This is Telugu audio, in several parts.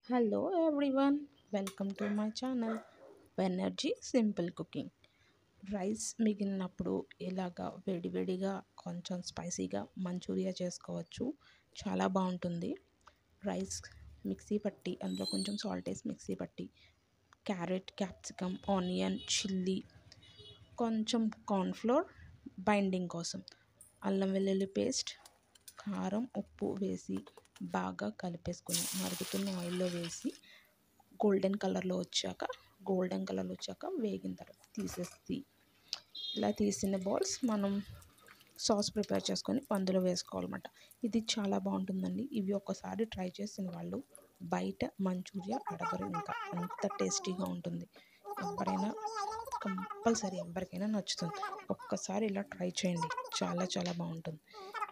Hello everyone, welcome to my channel Benergy simple cooking. Rice మిగిలినప్పుడు ఇలాగా వేడివేడిగా కొంచెం స్పైసీగా మంచూరియా చేసుకోవచ్చు. చాలా బాగుంటుంది. రైస్ మిక్సీ పట్టి అందులో కొంచెం సాల్ట్ వేసి మిక్సీ పట్టి క్యారెట్, క్యాప్సికమ్, ఆనియన్, చిల్లీ, కొంచెం కార్న్ఫ్లోర్ బైండింగ్ కోసం, అల్లం వెల్లుల్లి పేస్ట్, కారం, ఉప్పు వేసి బాగా కలిపేసుకొని మరుగుతున్న ఆయిల్లో వేసి గోల్డెన్ కలర్లో వచ్చాక వేగిన తర్వాత తీసేసి ఇలా తీసిన బాల్స్ మనం సాస్ ప్రిపేర్ చేసుకొని అందులో వేసుకోవాలన్నమాట. ఇది చాలా బాగుంటుందండి. ఇవి ఒకసారి ట్రై చేసిన వాళ్ళు బయట మంచూరియా అడగరు. ఇంకా అంత టేస్టీగా ఉంటుంది. ఎవరైనా కంపల్సరీ ఎవరికైనా నచ్చుతుంది. ఒక్కసారి ఇలా ట్రై చేయండి, చాలా చాలా బాగుంటుంది.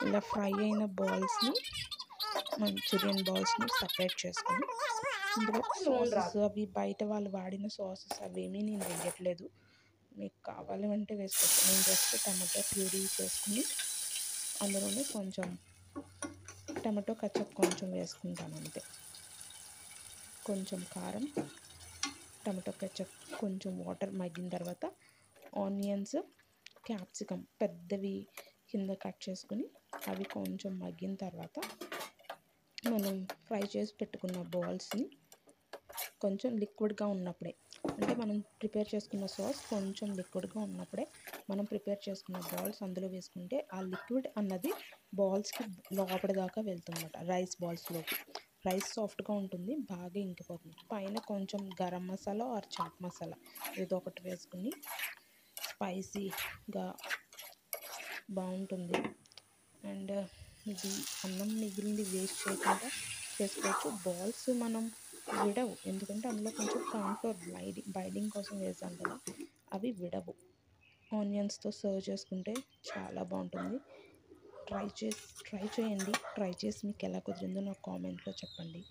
ఇలా ఫ్రై అయిన బాల్స్ని, మంచూరియన్ బాల్స్ని సపరేట్ చేసుకొని ఇందులో సాసెస్ అవి బయట వాళ్ళు వాడిన సాసెస్ అవేమీ నేను వేయట్లేదు. మీకు కావాలి అంటే వేసుకోవచ్చు. నేను జస్ట్ టమాటో ప్యూరీ చేసుకుని అందులోనే కొంచెం టమాటో కచప్ కొంచెం వేసుకుంటాను అంతే. కొంచెం కారం, టమాటో కెచప్, కొంచెం వాటర్ మగ్గిన తర్వాత ఆనియన్స్, క్యాప్సికమ్ పెద్దవి కింద కట్ చేసుకుని అవి కొంచెం మగ్గిన తర్వాత మనం ఫ్రై చేసి పెట్టుకున్న బాల్స్ని కొంచెం లిక్విడ్గా ఉన్నప్పుడే, అంటే మనం ప్రిపేర్ చేసుకున్న సాస్ కొంచెం లిక్విడ్గా ఉన్నప్పుడే మనం ప్రిపేర్ చేసుకున్న బాల్స్ అందులో వేసుకుంటే ఆ లిక్విడ్ అన్నది బాల్స్కి లోపలి దాకా వెళ్తుందన్నమాట. రైస్ బాల్స్లోకి రైస్ సాఫ్ట్గా ఉంటుంది, బాగా ఇంకిపోతుంది. పైన కొంచెం గరం మసాలా ఆర్ చాట్ మసాలా ఏదో ఒకటి వేసుకుని స్పైసీగా బాగుంటుంది. అండ్ ఇది అన్నం మిగిలింది వేస్ట్ చేయకుండా చేసుకోవచ్చు. బాల్స్ మనం విడవు, ఎందుకంటే అందులో కొంచెం కార్న్ఫ్లోర్ బైడింగ్ కోసం వేసాం కదా, అవి విడవు. ఆనియన్స్తో సర్వ్ చేసుకుంటే చాలా బాగుంటుంది. ట్రై చేయండి. ట్రై చేసి మీకు ఎలా కుదిరిందో నాకు కామెంట్లో చెప్పండి.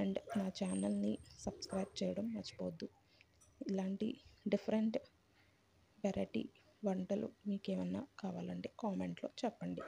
అండ్ నా ఛానల్ని సబ్స్క్రైబ్ చేయడం మర్చిపోవద్దు. ఇలాంటి డిఫరెంట్ వెరైటీ వంటలు మీకు ఏమన్నా కావాలంటే కామెంట్లో చెప్పండి.